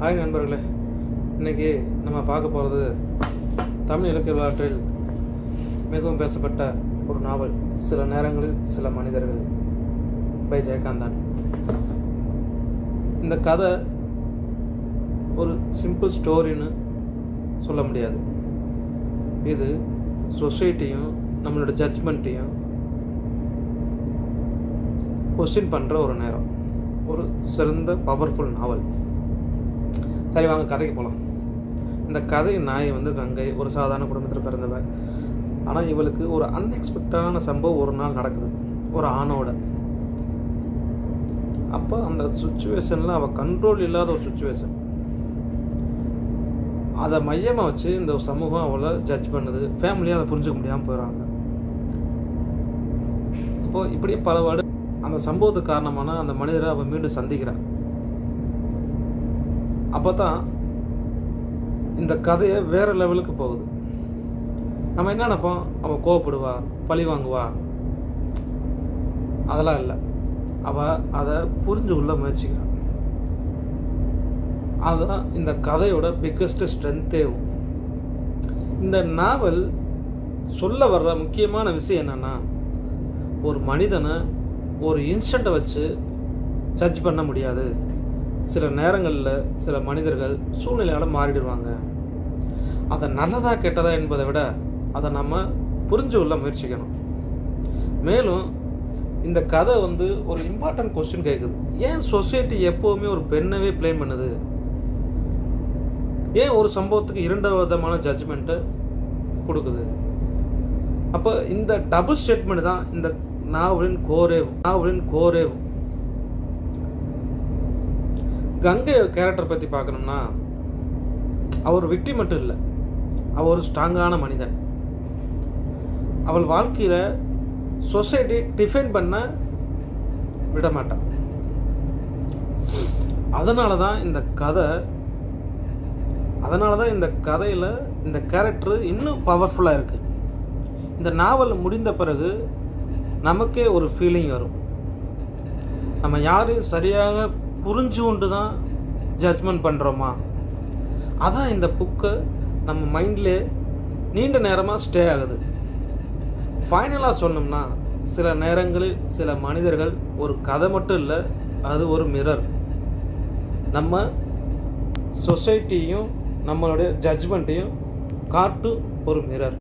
Hi நண்பர்களே, இன்றைக்கி நம்ம பார்க்க போகிறது தமிழ் இலக்கிய வரலாற்றில் மிகவும் பேசப்பட்ட ஒரு நாவல், சில நேரங்களில் சில மனிதர்கள் பை ஜெயகாந்தன். இந்த கதை ஒரு சிம்பிள் ஸ்டோரின்னு சொல்ல முடியாது. இது சொசைட்டியும் நம்மளோட ஜட்ஜ்மெண்ட்டையும் கொஸ்டின் பண்ணுற ஒரு நேரம், ஒரு சிறந்த பவர்ஃபுல் நாவல். சரி, வாங்க கதைக்கு போகலாம். இந்த கதை நாய் கங்கை ஒரு சாதாரண குடும்பத்தில் பிறந்தவ. ஆனால் இவளுக்கு ஒரு அன்எக்ஸ்பெக்டடான சம்பவம் ஒரு நாள் நடக்குது, ஒரு ஆணோட. அப்போ அந்த சுச்சுவேஷனில் அவள் கண்ட்ரோல் இல்லாத ஒரு சுச்சுவேஷன், அதை மையமாக வச்சு இந்த சமூகம் அவளை ஜட்ஜ் பண்ணுது. ஃபேமிலியாக அதை புரிஞ்சுக்க முடியாமல் போயிடுறாங்க. அப்போது இப்படியே பலவாடு அந்த சம்பவத்துக்கு காரணமான அந்த மனிதரை அவள் மீண்டும் சந்திக்கிறாள். அப்போ தான் இந்த கதையை வேறு லெவலுக்கு போகுது. நம்ம என்ன நினைப்போம், அவள் கோவப்படுவா, பழி வாங்குவா, அதெல்லாம் இல்லை. அவள் அதை புரிஞ்சு கொள்ள முயற்சிக்கிறான். அதுதான் இந்த கதையோட பிக்கஸ்ட் ஸ்ட்ரென்த்தேவும். இந்த நாவல் சொல்ல வர்ற முக்கியமான விஷயம் என்னென்னா, ஒரு மனிதனை ஒரு இன்ஸ்டண்ட்டை வச்சு ஜட்ஜ் பண்ண முடியாது. சில நேரங்களில் சில மனிதர்கள் சூழ்நிலையால் மாறிடுவாங்க. அதை நல்லதா கெட்டதா என்பதை விட அதை நம்ம புரிஞ்சு கொள்ள முயற்சிக்கணும். மேலும் இந்த கதை ஒரு இம்பார்ட்டன்ட் கொஸ்டின் கேட்குது. ஏன் சொசைட்டி எப்போவுமே ஒரு பெண்ணவே பிளேம் பண்ணுது? ஏன் ஒரு சம்பவத்துக்கு 2 விதமான ஜட்ஜ்மெண்ட்டை கொடுக்குது? அப்போ இந்த டபுள் ஸ்டேட்மெண்ட் தான் இந்த நாவலின் கோரேவும். கங்கை கேரக்டர் பற்றி பார்க்கணும்னா, அவர் விக்டி மட்டும் இல்லை, அவள் ஒரு ஸ்ட்ராங்கான மனிதன். அவள் வாழ்க்கையில் சொசைட்டி டிஃபைன் பண்ண விட மாட்டான். அதனால தான் இந்த கதையில் இந்த கேரக்டர் இன்னும் பவர்ஃபுல்லாக இருக்குது. இந்த நாவல் முடிந்த பிறகு நமக்கே ஒரு ஃபீலிங் வரும். நம்ம யாரையும் சரியாக புரிஞ்சு கொண்டு தான் ஜட்ஜ்மெண்ட் பண்ணுறோமா? அதான் இந்த புக்கு நம்ம மைண்ட்லே நீண்ட நேரமாக ஸ்டே ஆகுது. ஃபைனலாக சொன்னோம்னா, சில நேரங்களில் சில மனிதர்கள் ஒரு கதை மட்டும் இல்லை, அது ஒரு மிரர். நம்ம சொசைட்டியும் நம்மளுடைய ஜட்ஜ்மெண்ட்டையும் காட்டும் ஒரு மிரர்.